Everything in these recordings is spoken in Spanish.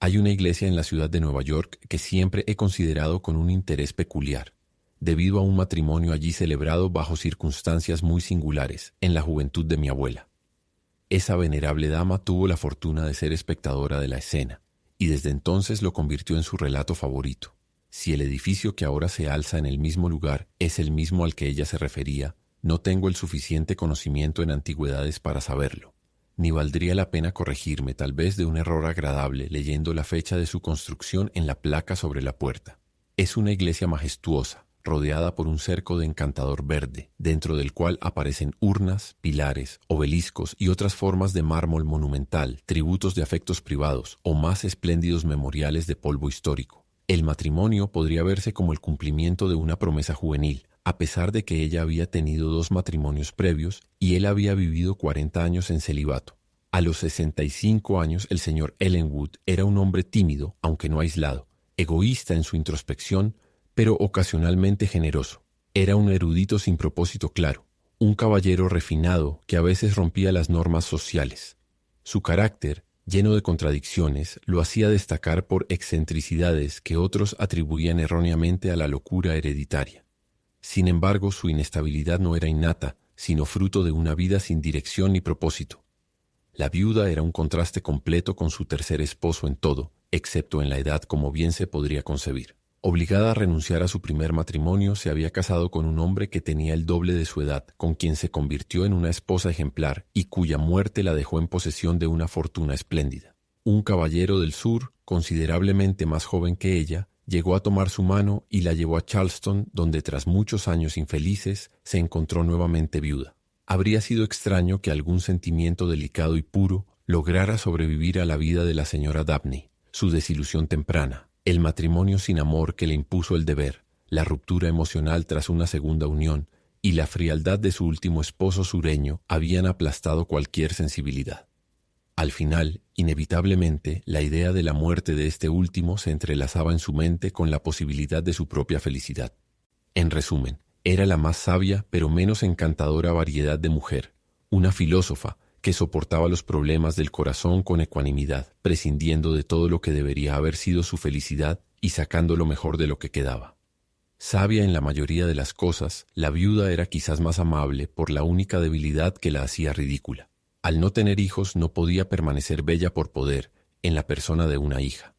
Hay una iglesia en la ciudad de Nueva York que siempre he considerado con un interés peculiar, debido a un matrimonio allí celebrado bajo circunstancias muy singulares en la juventud de mi abuela. Esa venerable dama tuvo la fortuna de ser espectadora de la escena, y desde entonces lo convirtió en su relato favorito. Si el edificio que ahora se alza en el mismo lugar es el mismo al que ella se refería, no tengo el suficiente conocimiento en antigüedades para saberlo, ni valdría la pena corregirme tal vez de un error agradable leyendo la fecha de su construcción en la placa sobre la puerta. Es una iglesia majestuosa, rodeada por un cerco de encantador verde, dentro del cual aparecen urnas, pilares, obeliscos y otras formas de mármol monumental, tributos de afectos privados o más espléndidos memoriales de polvo histórico. El matrimonio podría verse como el cumplimiento de una promesa juvenil, a pesar de que ella había tenido 2 matrimonios previos y él había vivido 40 años en celibato. A los 65 años el señor Ellenwood era un hombre tímido, aunque no aislado, egoísta en su introspección, pero ocasionalmente generoso. Era un erudito sin propósito claro, un caballero refinado que a veces rompía las normas sociales. Su carácter, lleno de contradicciones, lo hacía destacar por excentricidades que otros atribuían erróneamente a la locura hereditaria. Sin embargo, su inestabilidad no era innata, sino fruto de una vida sin dirección ni propósito. La viuda era un contraste completo con su tercer esposo en todo, excepto en la edad, como bien se podría concebir. Obligada a renunciar a su primer matrimonio, se había casado con un hombre que tenía el doble de su edad, con quien se convirtió en una esposa ejemplar y cuya muerte la dejó en posesión de una fortuna espléndida. Un caballero del sur, considerablemente más joven que ella, llegó a tomar su mano y la llevó a Charleston, donde tras muchos años infelices se encontró nuevamente viuda. Habría sido extraño que algún sentimiento delicado y puro lograra sobrevivir a la vida de la señora Dabney, su desilusión temprana, el matrimonio sin amor que le impuso el deber, la ruptura emocional tras una segunda unión y la frialdad de su último esposo sureño habían aplastado cualquier sensibilidad. Al final, inevitablemente, la idea de la muerte de este último se entrelazaba en su mente con la posibilidad de su propia felicidad. En resumen, era la más sabia pero menos encantadora variedad de mujer, una filósofa que soportaba los problemas del corazón con ecuanimidad, prescindiendo de todo lo que debería haber sido su felicidad y sacando lo mejor de lo que quedaba. Sabia en la mayoría de las cosas, la viuda era quizás más amable por la única debilidad que la hacía ridícula. Al no tener hijos no podía permanecer bella por poder en la persona de una hija.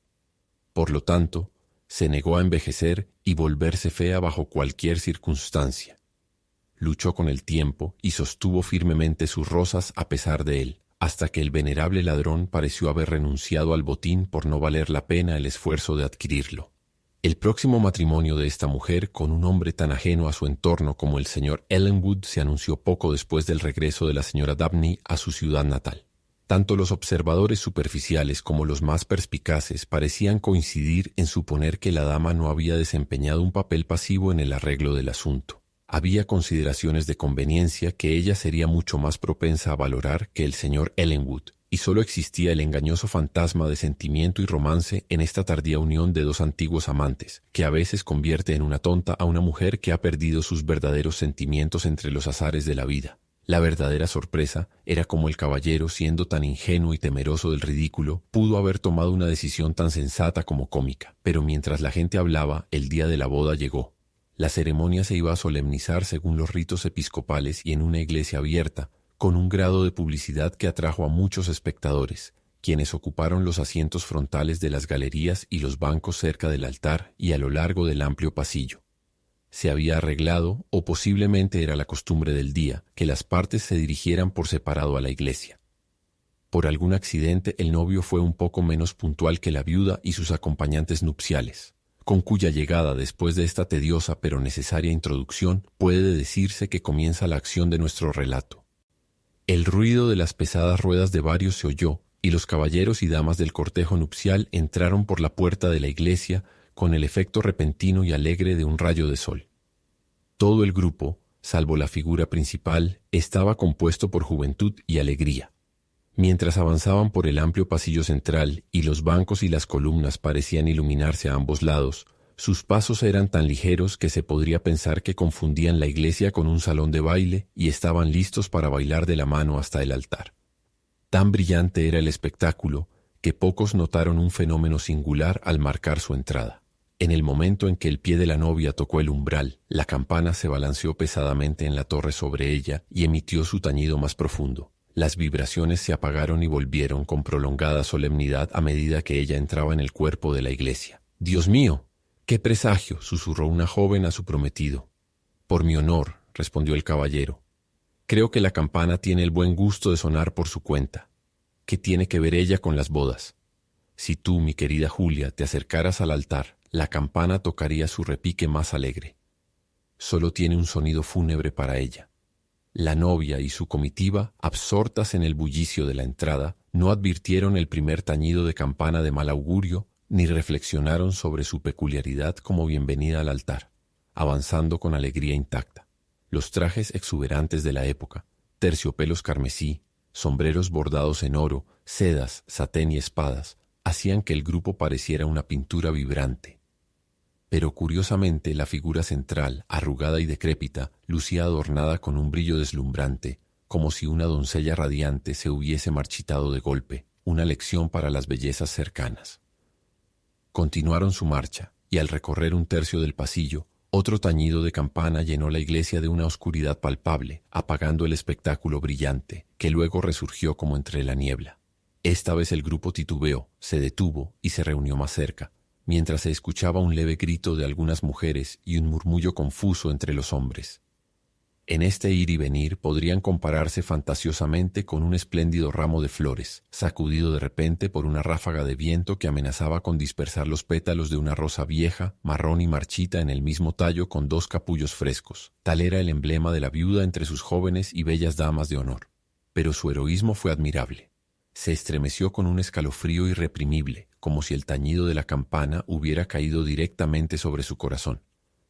Por lo tanto, se negó a envejecer y volverse fea bajo cualquier circunstancia. Luchó con el tiempo y sostuvo firmemente sus rosas a pesar de él, hasta que el venerable ladrón pareció haber renunciado al botín por no valer la pena el esfuerzo de adquirirlo. El próximo matrimonio de esta mujer con un hombre tan ajeno a su entorno como el señor Ellenwood se anunció poco después del regreso de la señora Dabney a su ciudad natal. Tanto los observadores superficiales como los más perspicaces parecían coincidir en suponer que la dama no había desempeñado un papel pasivo en el arreglo del asunto. Había consideraciones de conveniencia que ella sería mucho más propensa a valorar que el señor Ellenwood, y solo existía el engañoso fantasma de sentimiento y romance en esta tardía unión de 2 antiguos amantes, que a veces convierte en una tonta a una mujer que ha perdido sus verdaderos sentimientos entre los azares de la vida. La verdadera sorpresa era cómo el caballero, siendo tan ingenuo y temeroso del ridículo, pudo haber tomado una decisión tan sensata como cómica. Pero mientras la gente hablaba, el día de la boda llegó. La ceremonia se iba a solemnizar según los ritos episcopales y en una iglesia abierta, con un grado de publicidad que atrajo a muchos espectadores, quienes ocuparon los asientos frontales de las galerías y los bancos cerca del altar y a lo largo del amplio pasillo. Se había arreglado, o posiblemente era la costumbre del día, que las partes se dirigieran por separado a la iglesia. Por algún accidente el novio fue un poco menos puntual que la viuda y sus acompañantes nupciales, con cuya llegada después de esta tediosa pero necesaria introducción puede decirse que comienza la acción de nuestro relato. El ruido de las pesadas ruedas de varios se oyó, y los caballeros y damas del cortejo nupcial entraron por la puerta de la iglesia con el efecto repentino y alegre de un rayo de sol. Todo el grupo, salvo la figura principal, estaba compuesto por juventud y alegría. Mientras avanzaban por el amplio pasillo central y los bancos y las columnas parecían iluminarse a ambos lados, sus pasos eran tan ligeros que se podría pensar que confundían la iglesia con un salón de baile y estaban listos para bailar de la mano hasta el altar. Tan brillante era el espectáculo que pocos notaron un fenómeno singular al marcar su entrada. En el momento en que el pie de la novia tocó el umbral, la campana se balanceó pesadamente en la torre sobre ella y emitió su tañido más profundo. Las vibraciones se apagaron y volvieron con prolongada solemnidad a medida que ella entraba en el cuerpo de la iglesia. «¡Dios mío! ¡Qué presagio!», susurró una joven a su prometido. «Por mi honor», respondió el caballero. «Creo que la campana tiene el buen gusto de sonar por su cuenta. ¿Qué tiene que ver ella con las bodas? Si tú, mi querida Julia, te acercaras al altar, la campana tocaría su repique más alegre. Solo tiene un sonido fúnebre para ella». La novia y su comitiva, absortas en el bullicio de la entrada, no advirtieron el primer tañido de campana de mal augurio, ni reflexionaron sobre su peculiaridad como bienvenida al altar, avanzando con alegría intacta. Los trajes exuberantes de la época, terciopelos carmesí, sombreros bordados en oro, sedas, satén y espadas, hacían que el grupo pareciera una pintura vibrante. Pero curiosamente la figura central, arrugada y decrépita, lucía adornada con un brillo deslumbrante, como si una doncella radiante se hubiese marchitado de golpe, una lección para las bellezas cercanas. Continuaron su marcha, y al recorrer un tercio del pasillo, otro tañido de campana llenó la iglesia de una oscuridad palpable, apagando el espectáculo brillante, que luego resurgió como entre la niebla. Esta vez el grupo titubeó, se detuvo y se reunió más cerca, mientras se escuchaba un leve grito de algunas mujeres y un murmullo confuso entre los hombres. En este ir y venir podrían compararse fantasiosamente con un espléndido ramo de flores, sacudido de repente por una ráfaga de viento que amenazaba con dispersar los pétalos de una rosa vieja, marrón y marchita en el mismo tallo con dos capullos frescos. Tal era el emblema de la viuda entre sus jóvenes y bellas damas de honor. Pero su heroísmo fue admirable. Se estremeció con un escalofrío irreprimible, como si el tañido de la campana hubiera caído directamente sobre su corazón.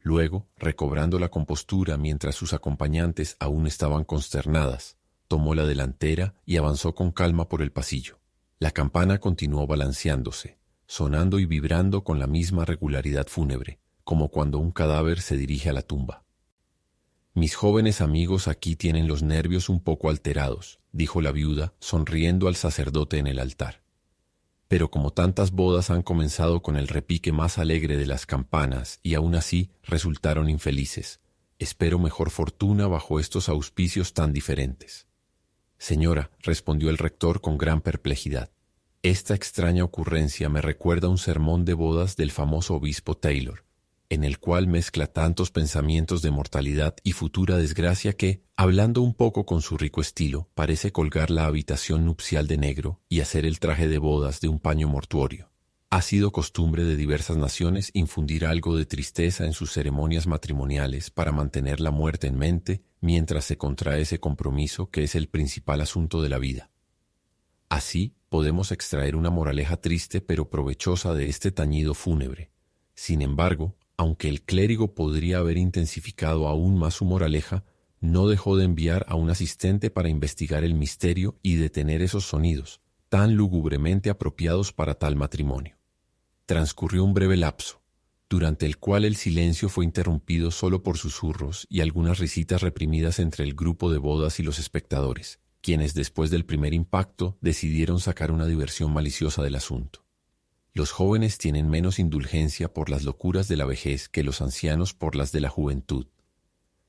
Luego, recobrando la compostura mientras sus acompañantes aún estaban consternadas, tomó la delantera y avanzó con calma por el pasillo. La campana continuó balanceándose, sonando y vibrando con la misma regularidad fúnebre, como cuando un cadáver se dirige a la tumba. «Mis jóvenes amigos aquí tienen los nervios un poco alterados», dijo la viuda, sonriendo al sacerdote en el altar. «Pero como tantas bodas han comenzado con el repique más alegre de las campanas y aún así resultaron infelices, espero mejor fortuna bajo estos auspicios tan diferentes». «Señora», respondió el rector con gran perplejidad, «esta extraña ocurrencia me recuerda un sermón de bodas del famoso obispo Taylor, en el cual mezcla tantos pensamientos de mortalidad y futura desgracia que, hablando un poco con su rico estilo, parece colgar la habitación nupcial de negro y hacer el traje de bodas de un paño mortuorio. Ha sido costumbre de diversas naciones infundir algo de tristeza en sus ceremonias matrimoniales para mantener la muerte en mente mientras se contrae ese compromiso que es el principal asunto de la vida. Así podemos extraer una moraleja triste pero provechosa de este tañido fúnebre. Sin embargo, aunque el clérigo podría haber intensificado aún más su moraleja, no dejó de enviar a un asistente para investigar el misterio y detener esos sonidos, tan lúgubremente apropiados para tal matrimonio. Transcurrió un breve lapso, durante el cual el silencio fue interrumpido solo por susurros y algunas risitas reprimidas entre el grupo de bodas y los espectadores, quienes después del primer impacto decidieron sacar una diversión maliciosa del asunto. Los jóvenes tienen menos indulgencia por las locuras de la vejez que los ancianos por las de la juventud.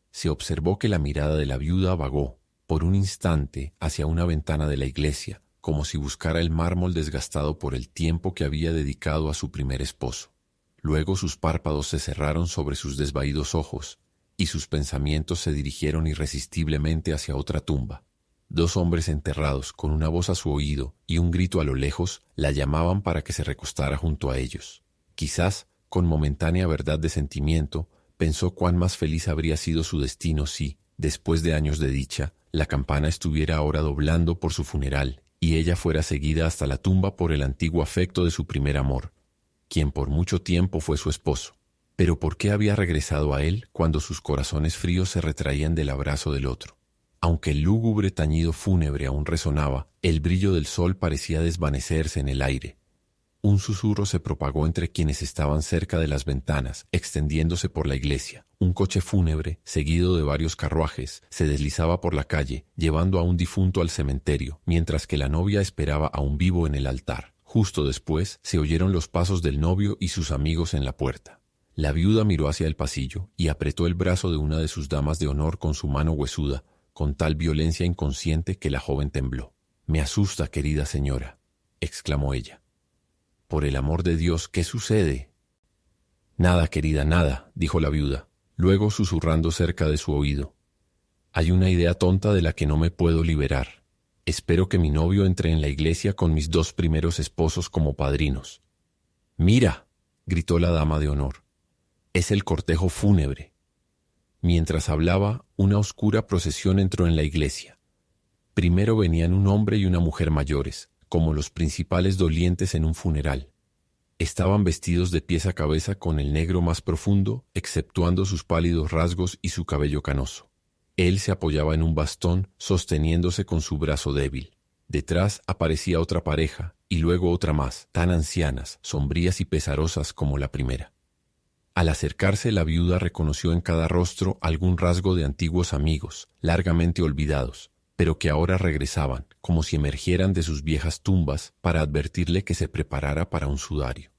Se observó que la mirada de la viuda vagó, por un instante, hacia una ventana de la iglesia, como si buscara el mármol desgastado por el tiempo que había dedicado a su primer esposo. Luego sus párpados se cerraron sobre sus desvaídos ojos, y sus pensamientos se dirigieron irresistiblemente hacia otra tumba. Dos hombres enterrados, con una voz a su oído y un grito a lo lejos, la llamaban para que se recostara junto a ellos. Quizás, con momentánea verdad de sentimiento, pensó cuán más feliz habría sido su destino si, después de años de dicha, la campana estuviera ahora doblando por su funeral y ella fuera seguida hasta la tumba por el antiguo afecto de su primer amor, quien por mucho tiempo fue su esposo. Pero ¿por qué había regresado a él cuando sus corazones fríos se retraían del abrazo del otro? Aunque el lúgubre tañido fúnebre aún resonaba, el brillo del sol parecía desvanecerse en el aire. Un susurro se propagó entre quienes estaban cerca de las ventanas, extendiéndose por la iglesia. Un coche fúnebre, seguido de varios carruajes, se deslizaba por la calle, llevando a un difunto al cementerio, mientras que la novia esperaba a un vivo en el altar. Justo después se oyeron los pasos del novio y sus amigos en la puerta. La viuda miró hacia el pasillo y apretó el brazo de una de sus damas de honor con su mano huesuda, con tal violencia inconsciente que la joven tembló. «Me asusta, querida señora», exclamó ella. «Por el amor de Dios, ¿qué sucede?» «Nada, querida, nada», dijo la viuda, luego susurrando cerca de su oído. «Hay una idea tonta de la que no me puedo liberar. Espero que mi novio entre en la iglesia con mis 2 primeros esposos como padrinos». «¡Mira!», gritó la dama de honor. «Es el cortejo fúnebre». Mientras hablaba, una oscura procesión entró en la iglesia. Primero venían un hombre y una mujer mayores, como los principales dolientes en un funeral. Estaban vestidos de pies a cabeza con el negro más profundo, exceptuando sus pálidos rasgos y su cabello canoso. Él se apoyaba en un bastón, sosteniéndose con su brazo débil. Detrás aparecía otra pareja, y luego otra más, tan ancianas, sombrías y pesarosas como la primera. Al acercarse, la viuda reconoció en cada rostro algún rasgo de antiguos amigos, largamente olvidados, pero que ahora regresaban, como si emergieran de sus viejas tumbas, para advertirle que se preparara para un sudario.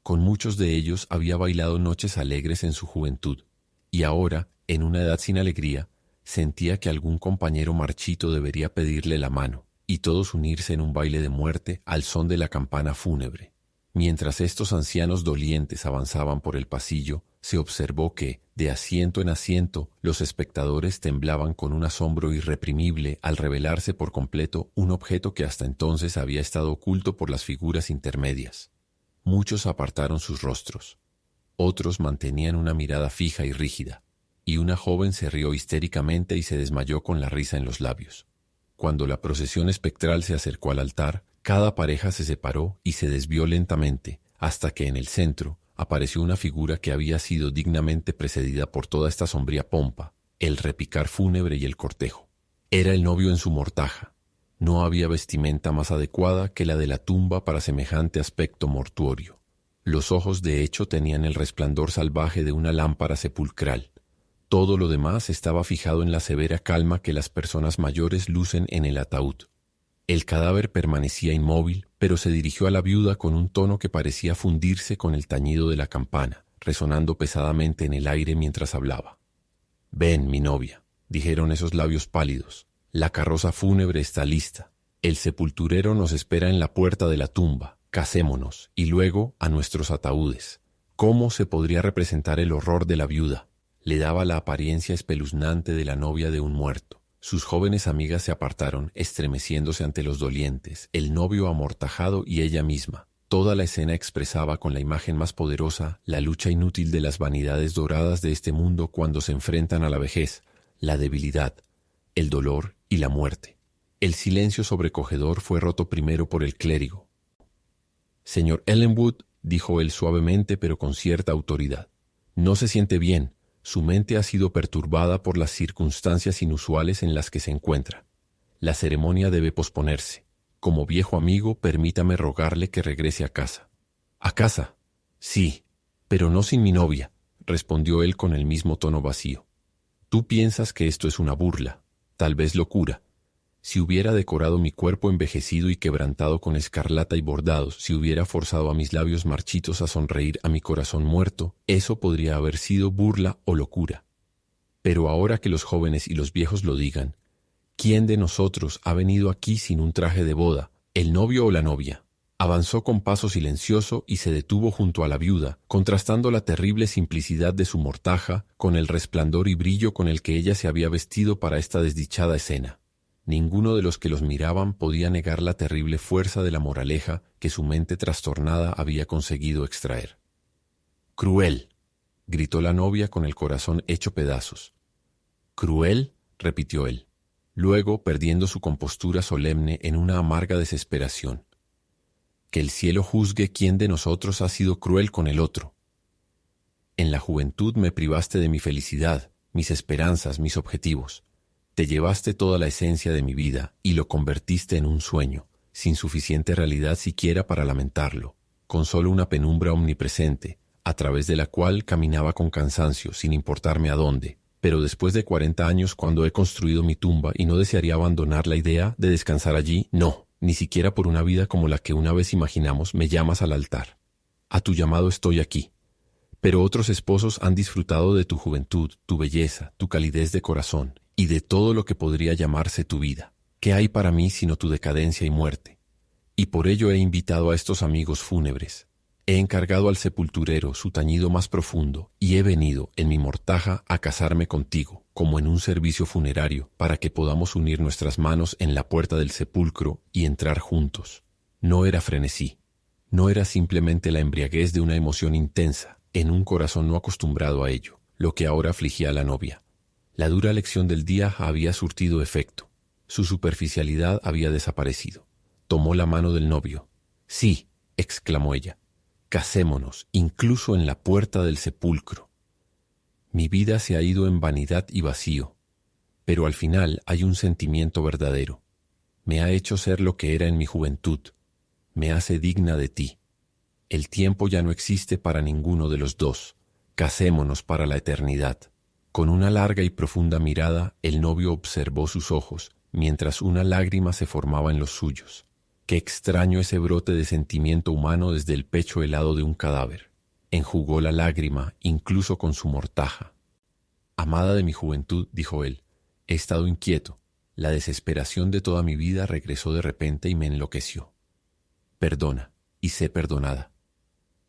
Con muchos de ellos había bailado noches alegres en su juventud, y ahora, en una edad sin alegría, sentía que algún compañero marchito debería pedirle la mano, y todos unirse en un baile de muerte al son de la campana fúnebre. Mientras estos ancianos dolientes avanzaban por el pasillo, se observó que, de asiento en asiento, los espectadores temblaban con un asombro irreprimible al revelarse por completo un objeto que hasta entonces había estado oculto por las figuras intermedias. Muchos apartaron sus rostros. Otros mantenían una mirada fija y rígida, y una joven se rió histéricamente y se desmayó con la risa en los labios. Cuando la procesión espectral se acercó al altar, cada pareja se separó y se desvió lentamente, hasta que en el centro apareció una figura que había sido dignamente precedida por toda esta sombría pompa, el repicar fúnebre y el cortejo. Era el novio en su mortaja. No había vestimenta más adecuada que la de la tumba para semejante aspecto mortuorio. Los ojos de hecho tenían el resplandor salvaje de una lámpara sepulcral. Todo lo demás estaba fijado en la severa calma que las personas mayores lucen en el ataúd. El cadáver permanecía inmóvil, pero se dirigió a la viuda con un tono que parecía fundirse con el tañido de la campana, resonando pesadamente en el aire mientras hablaba. «Ven, mi novia», dijeron esos labios pálidos. «La carroza fúnebre está lista. El sepulturero nos espera en la puerta de la tumba. Casémonos, y luego a nuestros ataúdes». ¿Cómo se podría representar el horror de la viuda? Le daba la apariencia espeluznante de la novia de un muerto. Sus jóvenes amigas se apartaron, estremeciéndose ante los dolientes, el novio amortajado y ella misma. Toda la escena expresaba con la imagen más poderosa la lucha inútil de las vanidades doradas de este mundo cuando se enfrentan a la vejez, la debilidad, el dolor y la muerte. El silencio sobrecogedor fue roto primero por el clérigo. «Señor Ellenwood», dijo él suavemente pero con cierta autoridad, «no se siente bien. Su mente ha sido perturbada por las circunstancias inusuales en las que se encuentra. La ceremonia debe posponerse. Como viejo amigo, permítame rogarle que regrese a casa». «¿A casa?» «Sí, pero no sin mi novia», respondió él con el mismo tono vacío. «Tú piensas que esto es una burla, tal vez locura. Si hubiera decorado mi cuerpo envejecido y quebrantado con escarlata y bordados, si hubiera forzado a mis labios marchitos a sonreír a mi corazón muerto, eso podría haber sido burla o locura. Pero ahora que los jóvenes y los viejos lo digan, ¿quién de nosotros ha venido aquí sin un traje de boda, el novio o la novia?» Avanzó con paso silencioso y se detuvo junto a la viuda, contrastando la terrible simplicidad de su mortaja con el resplandor y brillo con el que ella se había vestido para esta desdichada escena. Ninguno de los que los miraban podía negar la terrible fuerza de la moraleja que su mente trastornada había conseguido extraer. «Cruel», gritó la novia con el corazón hecho pedazos. «¿Cruel?», repitió él. Luego, perdiendo su compostura solemne en una amarga desesperación. «Que el cielo juzgue quién de nosotros ha sido cruel con el otro. En la juventud me privaste de mi felicidad, mis esperanzas, mis objetivos. Te llevaste toda la esencia de mi vida y lo convertiste en un sueño, sin suficiente realidad siquiera para lamentarlo, con solo una penumbra omnipresente, a través de la cual caminaba con cansancio, sin importarme a dónde. Pero después de 40 años, cuando he construido mi tumba y no desearía abandonar la idea de descansar allí, no, ni siquiera por una vida como la que una vez imaginamos me llamas al altar. A tu llamado estoy aquí. Pero otros esposos han disfrutado de tu juventud, tu belleza, tu calidez de corazón y de todo lo que podría llamarse tu vida. ¿Qué hay para mí sino tu decadencia y muerte? Y por ello he invitado a estos amigos fúnebres. He encargado al sepulturero su tañido más profundo y he venido, en mi mortaja, a casarme contigo, como en un servicio funerario, para que podamos unir nuestras manos en la puerta del sepulcro y entrar juntos. No era frenesí. No era simplemente la embriaguez de una emoción intensa, en un corazón no acostumbrado a ello, lo que ahora afligía a la novia. La dura lección del día había surtido efecto. Su superficialidad había desaparecido. Tomó la mano del novio. «Sí», exclamó ella, «casémonos, incluso en la puerta del sepulcro». Mi vida se ha ido en vanidad y vacío, pero al final hay un sentimiento verdadero. Me ha hecho ser lo que era en mi juventud. Me hace digna de ti. El tiempo ya no existe para ninguno de los dos. Casémonos para la eternidad. Con una larga y profunda mirada, el novio observó sus ojos, mientras una lágrima se formaba en los suyos. Qué extraño ese brote de sentimiento humano desde el pecho helado de un cadáver. Enjugó la lágrima, incluso con su mortaja. «Amada de mi juventud», dijo él, «he estado inquieto. La desesperación de toda mi vida regresó de repente y me enloqueció. Perdona, y sé perdonada.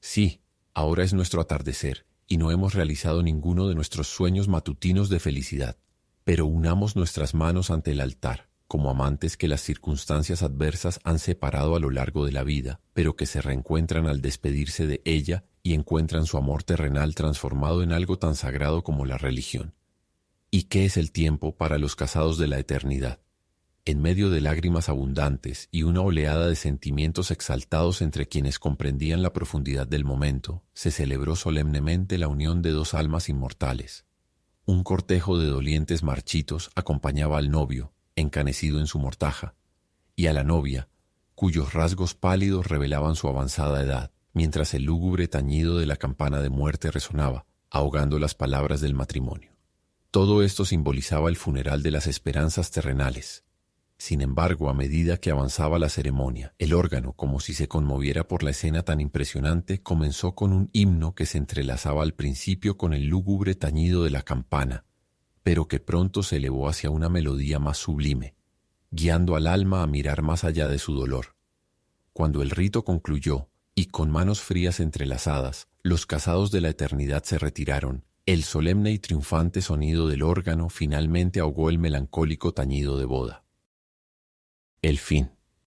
Sí, ahora es nuestro atardecer, y no hemos realizado ninguno de nuestros sueños matutinos de felicidad. Pero unamos nuestras manos ante el altar, como amantes que las circunstancias adversas han separado a lo largo de la vida, pero que se reencuentran al despedirse de ella y encuentran su amor terrenal transformado en algo tan sagrado como la religión. ¿Y qué es el tiempo para los casados de la eternidad? En medio de lágrimas abundantes y una oleada de sentimientos exaltados entre quienes comprendían la profundidad del momento, se celebró solemnemente la unión de dos almas inmortales. Un cortejo de dolientes marchitos acompañaba al novio, encanecido en su mortaja, y a la novia, cuyos rasgos pálidos revelaban su avanzada edad, mientras el lúgubre tañido de la campana de muerte resonaba, ahogando las palabras del matrimonio. Todo esto simbolizaba el funeral de las esperanzas terrenales. Sin embargo, a medida que avanzaba la ceremonia, el órgano, como si se conmoviera por la escena tan impresionante, comenzó con un himno que se entrelazaba al principio con el lúgubre tañido de la campana, pero que pronto se elevó hacia una melodía más sublime, guiando al alma a mirar más allá de su dolor. Cuando el rito concluyó, y con manos frías entrelazadas, los casados de la eternidad se retiraron, el solemne y triunfante sonido del órgano finalmente ahogó el melancólico tañido de boda. El fin.